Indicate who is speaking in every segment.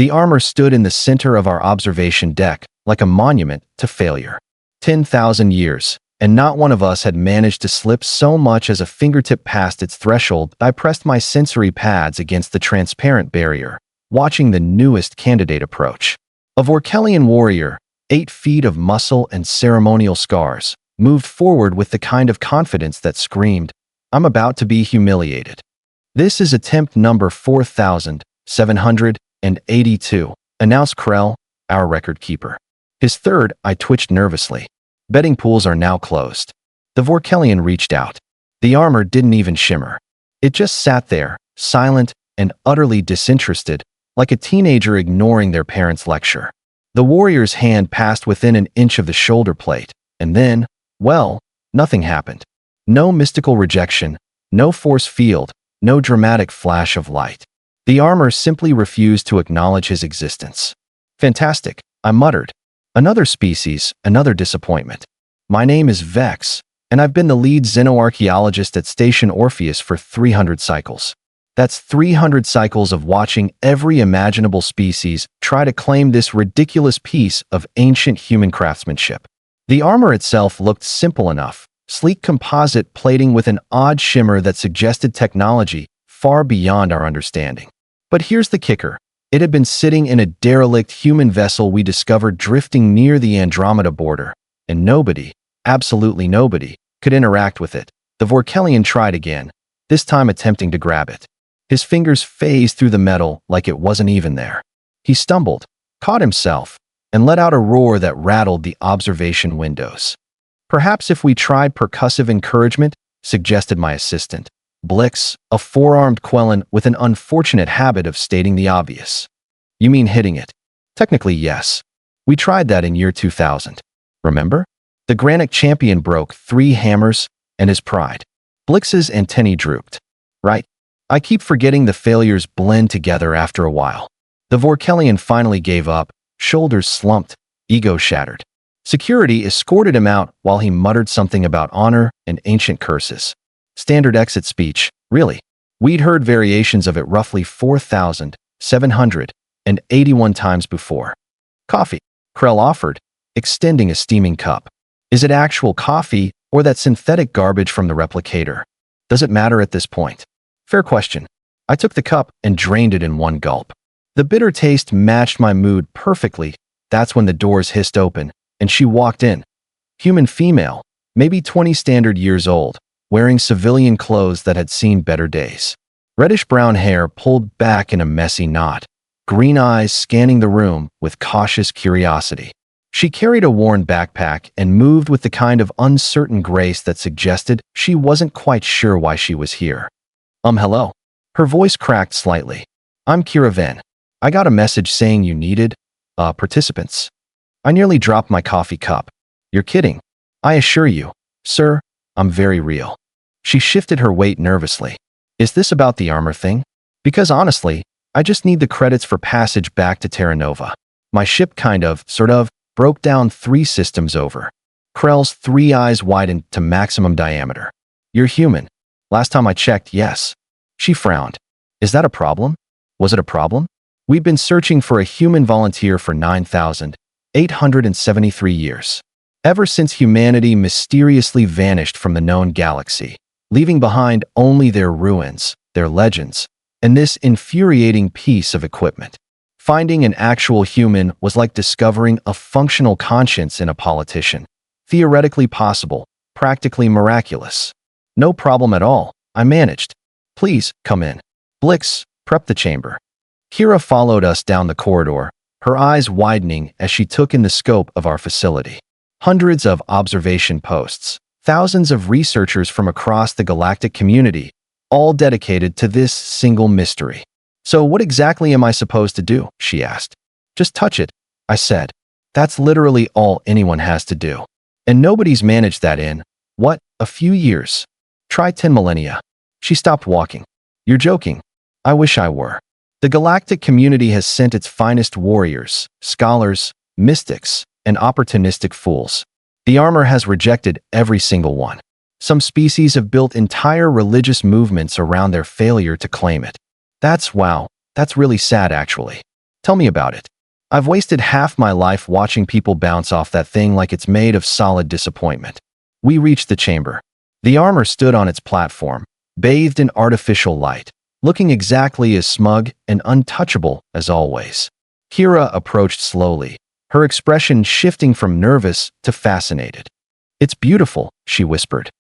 Speaker 1: The armor stood in the center of our observation deck, like a monument to failure. 10,000 years, and not one of us had managed to slip so much as a fingertip past its threshold. I pressed my sensory pads against the transparent barrier, watching the newest candidate approach. A Vorkelian warrior, 8 feet of muscle and ceremonial scars, moved forward with the kind of confidence that screamed, "I'm about to be humiliated." "This is attempt number 4,782, announced Krell, our record keeper. His third. I twitched nervously. Betting pools are now closed. The Vorkelian reached out. The armor didn't even shimmer. It just sat there, silent and utterly disinterested, like a teenager ignoring their parents' lecture. The warrior's hand passed within an inch of the shoulder plate, and then, well, nothing happened. No mystical rejection, no force field, no dramatic flash of light. The armor simply refused to acknowledge his existence. "Fantastic," I muttered. "Another species, another disappointment. My name is Vex, and I've been the lead xenoarchaeologist at Station Orpheus for 300 cycles. That's 300 cycles of watching every imaginable species try to claim this ridiculous piece of ancient human craftsmanship." The armor itself looked simple enough, sleek composite plating with an odd shimmer that suggested technology far beyond our understanding. But here's the kicker. It had been sitting in a derelict human vessel we discovered drifting near the Andromeda border, and nobody, absolutely nobody, could interact with it. The Vorkelian tried again, this time attempting to grab it. His fingers phased through the metal like it wasn't even there. He stumbled, caught himself, and let out a roar that rattled the observation windows. "Perhaps if we tried percussive encouragement," suggested my assistant, Blix, a four-armed Quellan with an unfortunate habit of stating the obvious. "You mean hitting it?" "Technically, yes. We tried that in year 2000. Remember? The Granite Champion broke 3 hammers, and his pride." Blix's antennae drooped. "Right. I keep forgetting the failures blend together after a while." The Vorkelian finally gave up, shoulders slumped, ego shattered. Security escorted him out while he muttered something about honor and ancient curses. Standard exit speech, really. We'd heard variations of it roughly 4,781 times before. "Coffee," Krell offered, extending a steaming cup. "Is it actual coffee or that synthetic garbage from the replicator? Does it matter at this point?" "Fair question." I took the cup and drained it in one gulp. The bitter taste matched my mood perfectly. That's when the doors hissed open, and she walked in. Human female, maybe 20 standard years old, wearing civilian clothes that had seen better days. Reddish-brown hair pulled back in a messy knot, green eyes scanning the room with cautious curiosity. She carried a worn backpack and moved with the kind of uncertain grace that suggested she wasn't quite sure why she was here. Hello." Her voice cracked slightly. "I'm Kira Ven. I got a message saying you needed, participants." I nearly dropped my coffee cup. "You're kidding. I assure you, sir, I'm very real." She shifted her weight nervously. "Is this about the armor thing? Because honestly, I just need the credits for passage back to Terra Nova. My ship sort of, broke down 3 systems over." Krell's 3 eyes widened to maximum diameter. "You're human. Last time I checked, yes." She frowned. "Is that a problem? Was it a problem? We've been searching for a human volunteer for 9,873 years. Ever since humanity mysteriously vanished from the known galaxy, leaving behind only their ruins, their legends, and this infuriating piece of equipment. Finding an actual human was like discovering a functional conscience in a politician. Theoretically possible, practically miraculous. No problem at all, I managed. Please, come in." Blix, prep the chamber. Kira followed us down the corridor, her eyes widening as she took in the scope of our facility. Hundreds of observation posts, thousands of researchers from across the galactic community, all dedicated to this single mystery. "So what exactly am I supposed to do?" she asked. "Just touch it," I said. "That's literally all anyone has to do. And nobody's managed that in, what, a few years? Try 10 millennia." She stopped walking. "You're joking." I wish I were. The galactic community has sent its finest warriors, scholars, mystics, and opportunistic fools. The armor has rejected every single one. Some species have built entire religious movements around their failure to claim it. That's really sad actually. Tell me about it. I've wasted half my life watching people bounce off that thing like it's made of solid disappointment. We reached the chamber. The armor stood on its platform, bathed in artificial light, looking exactly as smug and untouchable as always. Kira approached slowly, her expression shifting from nervous to fascinated. "It's beautiful," she whispered.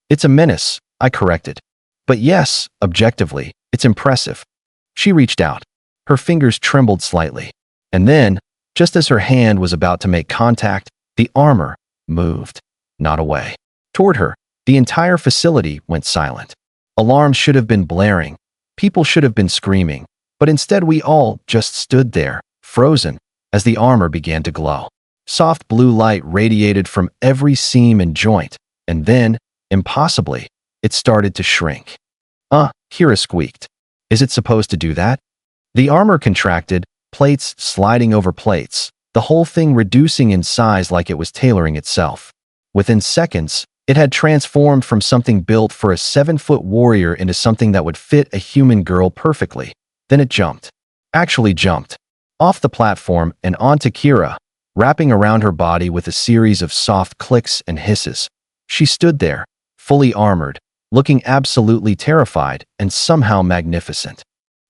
Speaker 1: "It's a menace," I corrected. "But yes, objectively, it's impressive." She reached out. Her fingers trembled slightly. And then, just as her hand was about to make contact, the armor moved, not away. Toward her, the entire facility went silent. Alarms should have been blaring. People should have been screaming. But instead we all just stood there, frozen, as the armor began to glow. Soft blue light radiated from every seam and joint, and then, impossibly, it started to shrink. Kira squeaked. "Is it supposed to do that?" The armor contracted, plates sliding over plates, the whole thing reducing in size like it was tailoring itself. Within seconds, it had transformed from something built for a 7-foot warrior into something that would fit a human girl perfectly. Then it jumped. Actually jumped. Off the platform and onto Kira, wrapping around her body with a series of soft clicks and hisses. She stood there, fully armored, looking absolutely terrified and somehow magnificent.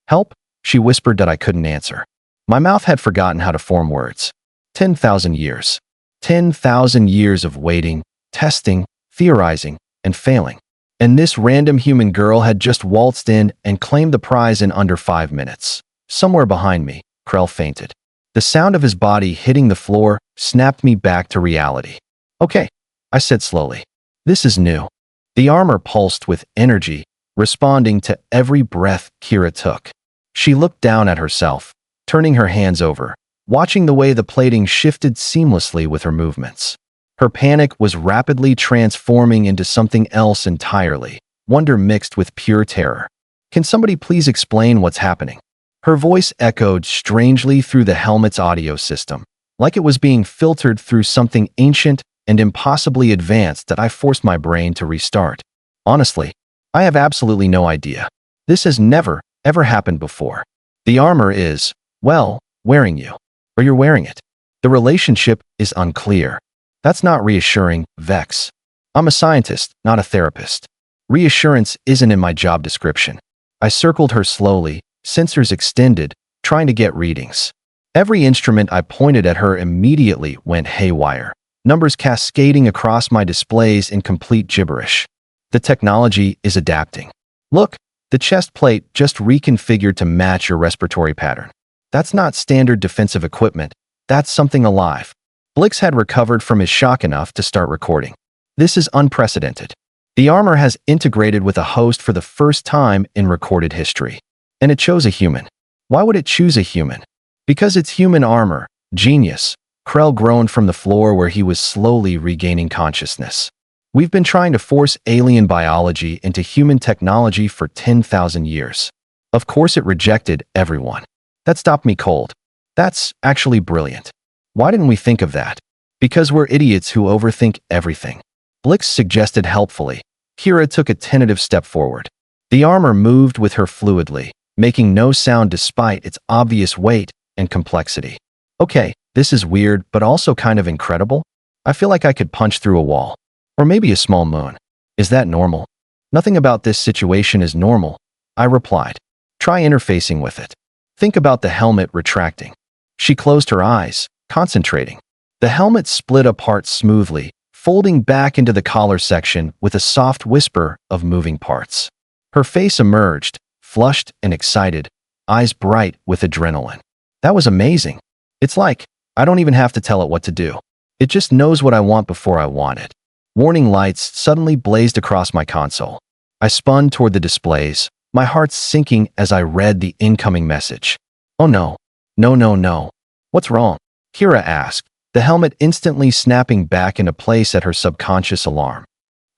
Speaker 1: "Help?" she whispered that I couldn't answer. My mouth had forgotten how to form words. 10,000 years. 10,000 years of waiting, testing, theorizing, and failing. And this random human girl had just waltzed in and claimed the prize in under 5 minutes. Somewhere behind me, Krell fainted. The sound of his body hitting the floor snapped me back to reality. "Okay," I said slowly. "This is new." The armor pulsed with energy, responding to every breath Kira took. She looked down at herself, turning her hands over, watching the way the plating shifted seamlessly with her movements. Her panic was rapidly transforming into something else entirely, wonder mixed with pure terror. "Can somebody please explain what's happening?" Her voice echoed strangely through the helmet's audio system, like it was being filtered through something ancient and impossibly advanced that I forced my brain to restart. Honestly, I have absolutely no idea. This has never, ever happened before. The armor is, well, wearing you. Or you're wearing it. The relationship is unclear. That's not reassuring, Vex. I'm a scientist, not a therapist. Reassurance isn't in my job description. I circled her slowly, sensors extended, trying to get readings. Every instrument I pointed at her immediately went haywire, numbers cascading across my displays in complete gibberish. The technology is adapting. Look, the chest plate just reconfigured to match your respiratory pattern. That's not standard defensive equipment. That's something alive. Blix had recovered from his shock enough to start recording. This is unprecedented. The armor has integrated with a host for the first time in recorded history. And it chose a human. Why would it choose a human? Because it's human armor. Genius. Krell groaned from the floor where he was slowly regaining consciousness. We've been trying to force alien biology into human technology for 10,000 years. Of course it rejected everyone. That stopped me cold. That's actually brilliant. Why didn't we think of that? Because we're idiots who overthink everything. Blix suggested helpfully. Kira took a tentative step forward. The armor moved with her fluidly, making no sound despite its obvious weight and complexity. Okay, this is weird, but also kind of incredible. I feel like I could punch through a wall. Or maybe a small moon. Is that normal? Nothing about this situation is normal, I replied. Try interfacing with it. Think about the helmet retracting. She closed her eyes, concentrating. The helmet split apart smoothly, folding back into the collar section with a soft whisper of moving parts. Her face emerged, flushed and excited, eyes bright with adrenaline. That was amazing. It's like, I don't even have to tell it what to do. It just knows what I want before I want it. Warning lights suddenly blazed across my console. I spun toward the displays, my heart sinking as I read the incoming message. Oh no. No, no, no. What's wrong? Kira asked, the helmet instantly snapping back into place at her subconscious alarm.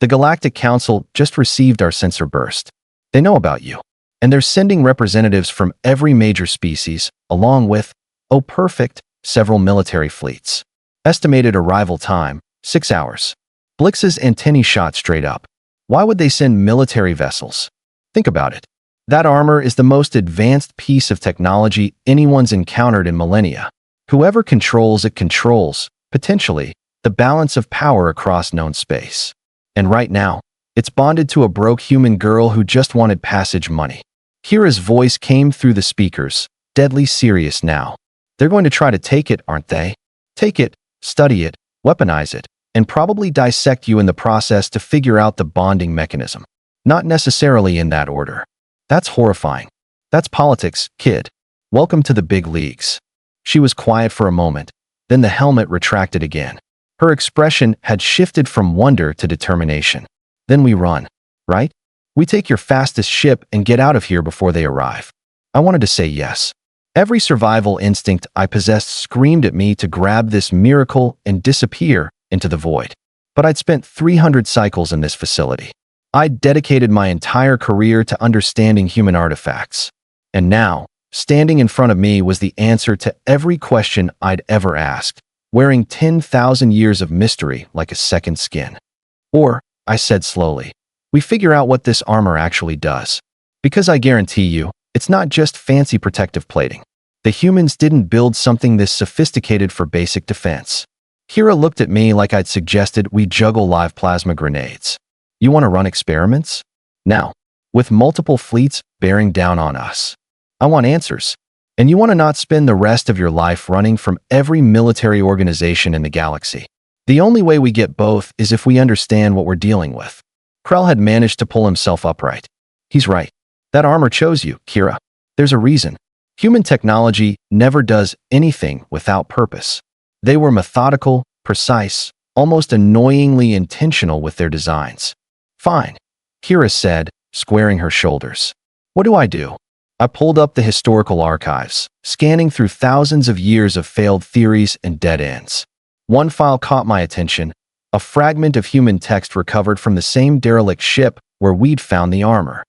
Speaker 1: The Galactic Council just received our sensor burst. They know about you. And they're sending representatives from every major species, along with, oh perfect, several military fleets. Estimated arrival time, 6 hours. Blix's antennae shot straight up. Why would they send military vessels? Think about it. That armor is the most advanced piece of technology anyone's encountered in millennia. Whoever controls it controls, potentially, the balance of power across known space. And right now, it's bonded to a broke human girl who just wanted passage money. Kira's voice came through the speakers, deadly serious now. They're going to try to take it, aren't they? Take it, study it, weaponize it, and probably dissect you in the process to figure out the bonding mechanism. Not necessarily in that order. That's horrifying. That's politics, kid. Welcome to the big leagues. She was quiet for a moment, then the helmet retracted again. Her expression had shifted from wonder to determination. Then we run, right? We take your fastest ship and get out of here before they arrive. I wanted to say yes. Every survival instinct I possessed screamed at me to grab this miracle and disappear into the void. But I'd spent 300 cycles in this facility. I'd dedicated my entire career to understanding human artifacts. And now, standing in front of me was the answer to every question I'd ever asked, wearing 10,000 years of mystery like a second skin. Or, I said slowly, we figure out what this armor actually does. Because I guarantee you, it's not just fancy protective plating. The humans didn't build something this sophisticated for basic defense. Kira looked at me like I'd suggested we juggle live plasma grenades. You want to run experiments? Now, with multiple fleets bearing down on us. I want answers. And you want to not spend the rest of your life running from every military organization in the galaxy. The only way we get both is if we understand what we're dealing with. Krell had managed to pull himself upright. He's right. That armor chose you, Kira. There's a reason. Human technology never does anything without purpose. They were methodical, precise, almost annoyingly intentional with their designs. Fine, Kira said, squaring her shoulders. What do I do? I pulled up the historical archives, scanning through thousands of years of failed theories and dead ends. One file caught my attention, a fragment of human text recovered from the same derelict ship where we'd found the armor.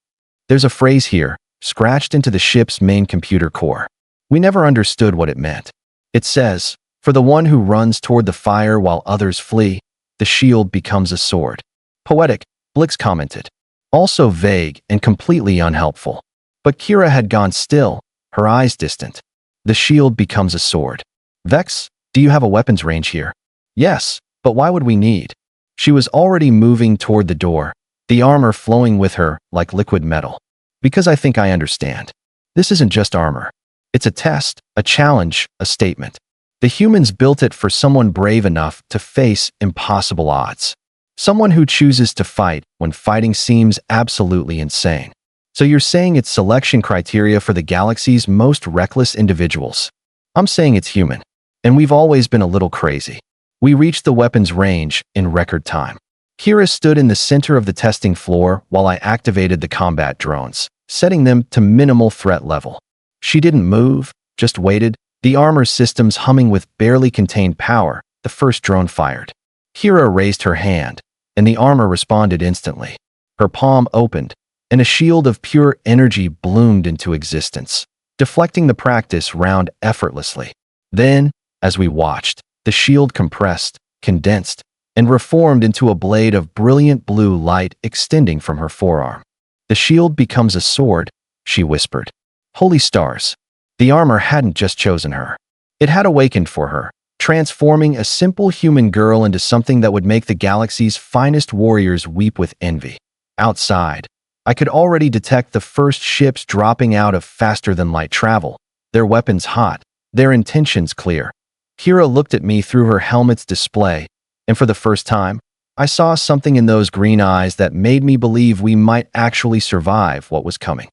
Speaker 1: There's a phrase here, scratched into the ship's main computer core. We never understood what it meant. It says, for the one who runs toward the fire while others flee, the shield becomes a sword. Poetic, Blix commented. Also vague and completely unhelpful. But Kira had gone still, her eyes distant. The shield becomes a sword. Vex, do you have a weapons range here? Yes, but why would we need? She was already moving toward the door, the armor flowing with her like liquid metal. Because I think I understand. This isn't just armor. It's a test, a challenge, a statement. The humans built it for someone brave enough to face impossible odds. Someone who chooses to fight when fighting seems absolutely insane. So you're saying it's selection criteria for the galaxy's most reckless individuals. I'm saying it's human. And we've always been a little crazy. We reached the weapons range in record time. Kira stood in the center of the testing floor while I activated the combat drones, setting them to minimal threat level. She didn't move, just waited, the armor systems humming with barely contained power. The first drone fired. Kira raised her hand, and the armor responded instantly. Her palm opened, and a shield of pure energy bloomed into existence, deflecting the practice round effortlessly. Then, as we watched, the shield compressed, condensed, and reformed into a blade of brilliant blue light extending from her forearm. The shield becomes a sword, she whispered. Holy stars! The armor hadn't just chosen her. It had awakened for her, transforming a simple human girl into something that would make the galaxy's finest warriors weep with envy. Outside, I could already detect the first ships dropping out of faster-than-light travel, their weapons hot, their intentions clear. Kira looked at me through her helmet's display, and for the first time, I saw something in those green eyes that made me believe we might actually survive what was coming.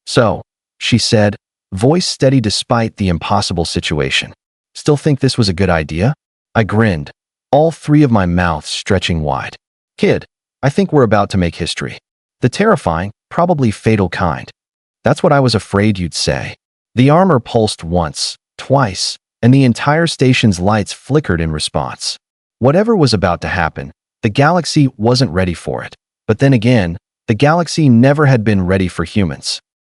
Speaker 1: So, she said, voice steady despite the impossible situation. Still think this was a good idea? I grinned, all three of my mouths stretching wide. Kid, I think we're about to make history. The terrifying, probably fatal kind. That's what I was afraid you'd say. The armor pulsed once, twice, and the entire station's lights flickered in response. Whatever was about to happen, the galaxy wasn't ready for it. But then again, the galaxy never had been ready for humans.